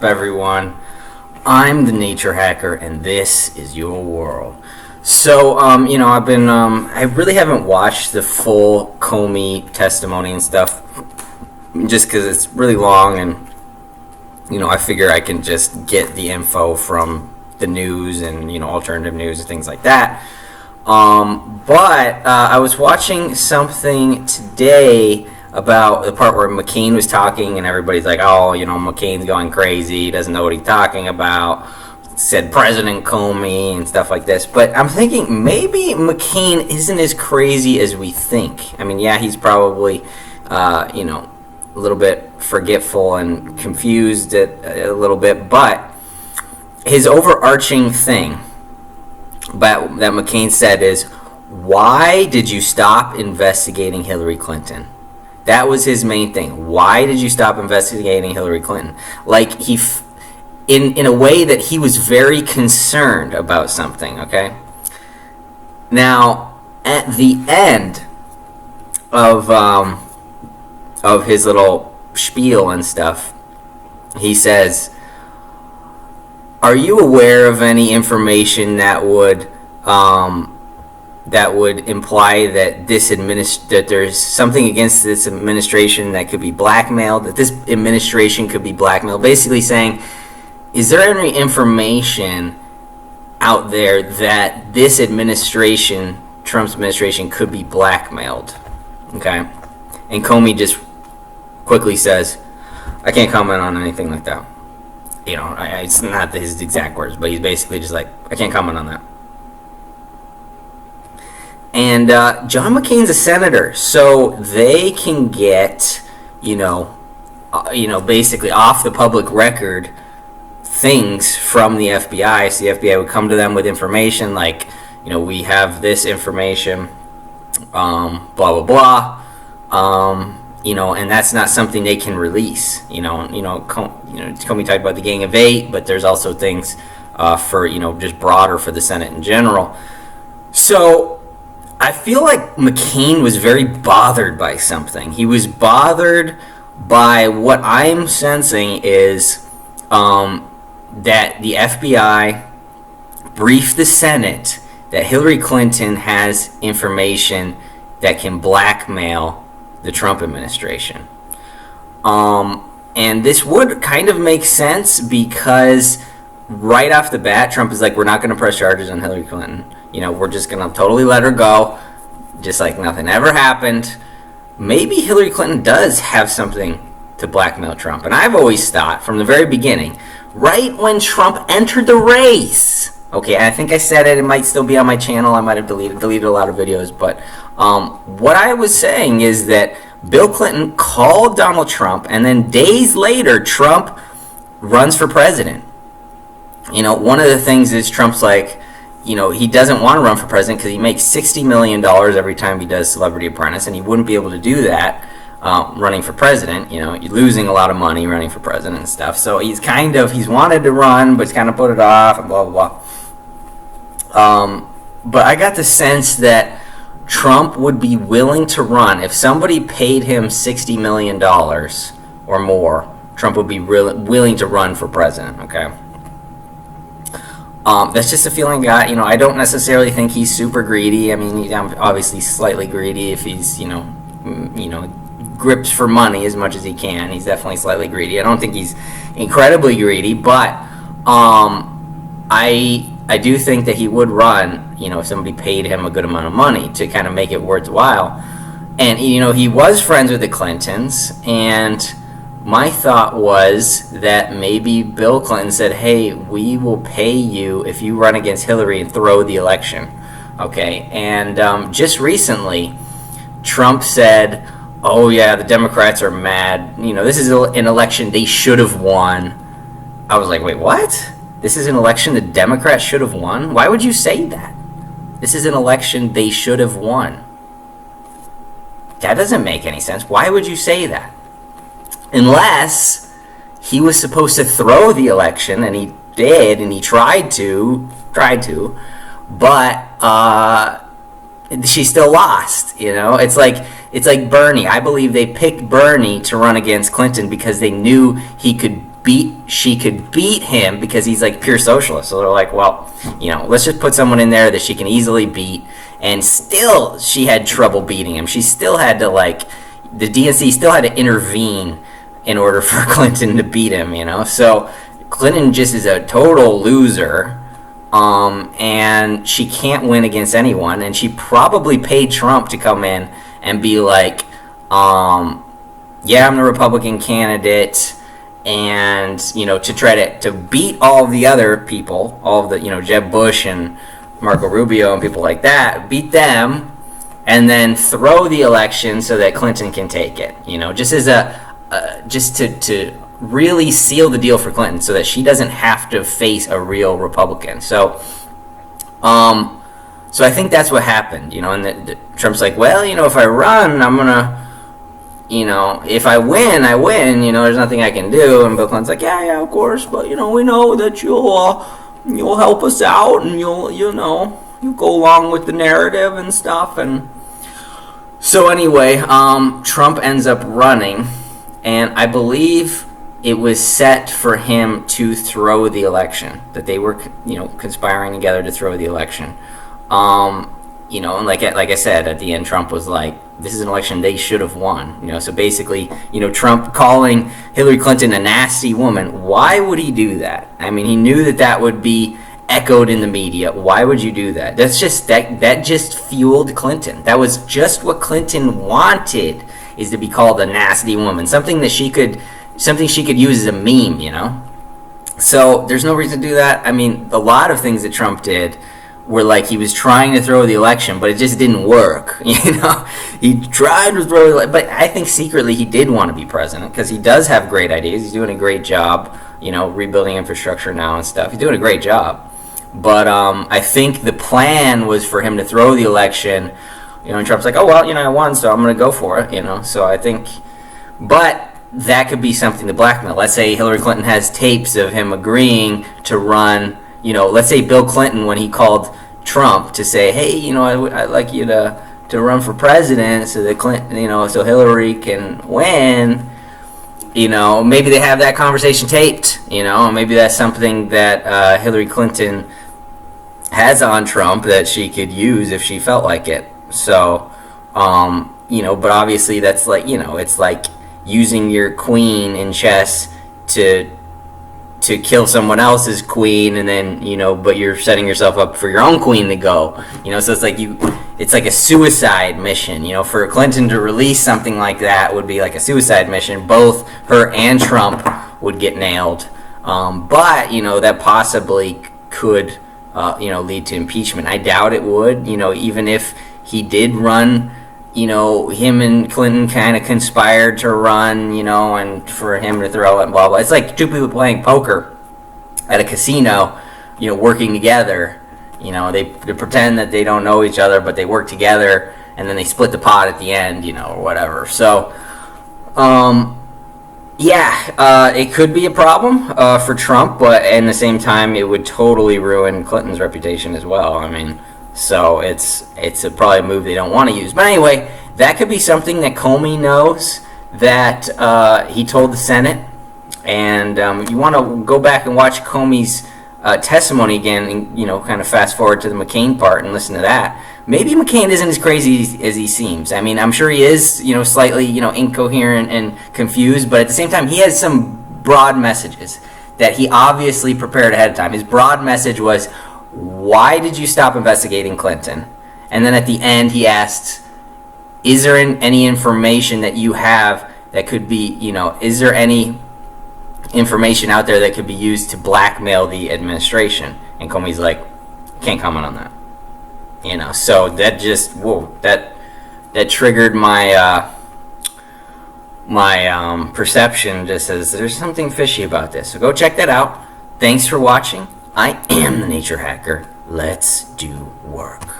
everyone? I'm the Nature Hacker, and this is your world. So, I really haven't watched the full Comey testimony and stuff, just because it's really long, and I figure I can just get the info from the news and alternative news and things like that. But I was watching something today about the part where McCain was talking, and everybody's like, oh, McCain's going crazy, he doesn't know what he's talking about, said President Comey and stuff like this. But I'm thinking maybe McCain isn't as crazy as we think. I mean, yeah, he's probably, a little bit forgetful and confused a little bit, but his overarching thing that McCain said is, why did you stop investigating Hillary Clinton? That was his main thing. Why did you stop investigating Hillary Clinton? Like, in a way that he was very concerned about something, okay? Now, at the end of his little spiel and stuff, he says, are you aware of any information that would imply that that there's something against this administration that could be blackmailed, that this administration could be blackmailed? Basically saying, is there any information out there that this administration, Trump's administration, could be blackmailed? Okay? And Comey just quickly says, I can't comment on anything like that. It's not his exact words, but he's basically just like, I can't comment on that. And John McCain's a senator, so they can get, basically off the public record things from the FBI. So the FBI would come to them with information like, we have this information, blah blah blah, and that's not something they can release. Comey talked about the Gang of Eight, but there's also things for just broader for the Senate in general. So I feel like McCain was very bothered by something. He was bothered by what I'm sensing is that the FBI briefed the Senate that Hillary Clinton has information that can blackmail the Trump administration. And this would kind of make sense because right off the bat, Trump is like, we're not going to press charges on Hillary Clinton. We're just going to totally let her go, just like nothing ever happened. Maybe Hillary Clinton does have something to blackmail Trump. And I've always thought from the very beginning, right when Trump entered the race, okay, I think I said it might still be on my channel, I might have deleted a lot of videos, but what I was saying is that Bill Clinton called Donald Trump, and then days later, Trump runs for president. One of the things is Trump's like, he doesn't want to run for president because he makes $60 million every time he does Celebrity Apprentice, and he wouldn't be able to do that running for president. You're losing a lot of money running for president and stuff. So he's wanted to run, but he's kind of put it off and blah, blah, blah. But I got the sense that Trump would be willing to run. If somebody paid him $60 million or more, Trump would be willing to run for president, okay? That's just a feeling I got. I don't necessarily think he's super greedy. I mean, he's obviously slightly greedy if he's, grips for money as much as he can. He's definitely slightly greedy. I don't think he's incredibly greedy, but I do think that he would run, if somebody paid him a good amount of money to kind of make it worthwhile. And, he was friends with the Clintons, and my thought was that maybe Bill Clinton said, hey, we will pay you if you run against Hillary and throw the election. Okay, and just recently, Trump said, oh yeah, the Democrats are mad. This is an election they should have won. I was like, wait, what? This is an election the Democrats should have won? Why would you say that? This is an election they should have won. That doesn't make any sense. Why would you say that? Unless he was supposed to throw the election, and he did, and he tried to, but she still lost. It's like Bernie. I believe they picked Bernie to run against Clinton because they knew he could beat him because he's like pure socialist. So they're like, well, let's just put someone in there that she can easily beat. And still, she had trouble beating him. She still had to the DNC still had to intervene in order for Clinton to beat him. So Clinton just is a total loser. And she can't win against anyone. And she probably paid Trump to come in and be like, yeah, I'm the Republican candidate, and to try to beat all of the other people, all of the Jeb Bush and Marco Rubio and people like that, beat them, and then throw the election so that Clinton can take it. Just as just to really seal the deal for Clinton, so that she doesn't have to face a real Republican. So I think that's what happened. And Trump's like, well, if I run, I'm gonna. If I win, I win. There's nothing I can do. And Bill Clinton's like, yeah, of course, but we know that you'll help us out, and you'll go along with the narrative and stuff. And so anyway, Trump ends up running, and I believe it was set for him to throw the election. That they were, conspiring together to throw the election. And like I said, at the end, Trump was like, this is an election they should have won. So basically, Trump calling Hillary Clinton a nasty woman. Why would he do that? I mean, he knew that would be echoed in the media. Why would you do that? That's just that just fueled Clinton. That was just what Clinton wanted, is to be called a nasty woman. Something she could use as a meme, So there's no reason to do that. I mean, a lot of things that Trump did were like he was trying to throw the election, but it just didn't work. He tried to throw the election, but I think secretly he did want to be president because he does have great ideas. He's doing a great job, rebuilding infrastructure now and stuff. He's doing a great job. But I think the plan was for him to throw the election, and Trump's like, oh, well, I won, so I'm going to go for it, So I think, but that could be something to blackmail. Let's say Hillary Clinton has tapes of him agreeing to run. Let's say Bill Clinton, when he called Trump to say, hey, I'd like you to run for president so that Clinton, so Hillary can win. Maybe they have that conversation taped. Maybe that's something that Hillary Clinton has on Trump that she could use if she felt like it. So, but obviously that's like, it's like using your queen in chess to kill someone else's queen, and then but you're setting yourself up for your own queen to go. So it's like a suicide mission. For Clinton to release something like that would be like a suicide mission. Both her and Trump would get nailed. But that possibly could lead to impeachment. I doubt it would. Even if he did run. Him and Clinton kind of conspired to run, and for him to throw it and blah, blah. It's like two people playing poker at a casino, working together. They pretend that they don't know each other, but they work together, and then they split the pot at the end, or whatever. So, it could be a problem for Trump, but at the same time, it would totally ruin Clinton's reputation as well. I mean, so it's probably a move they don't want to use. But anyway, that could be something that Comey knows that he told the Senate. And you want to go back and watch Comey's testimony again and, kind of fast forward to the McCain part and listen to that. Maybe McCain isn't as crazy as he seems. I mean, I'm sure he is, slightly, incoherent and confused. But at the same time, he has some broad messages that he obviously prepared ahead of time. His broad message was, why did you stop investigating Clinton? And then at the end he asked, is there any information that you have that could be, is there any information out there that could be used to blackmail the administration? And Comey's like, can't comment on that. So that just, that triggered my perception, just as there's something fishy about this. So go check that out. Thanks for watching. I am the Nature Hacker. Let's do work.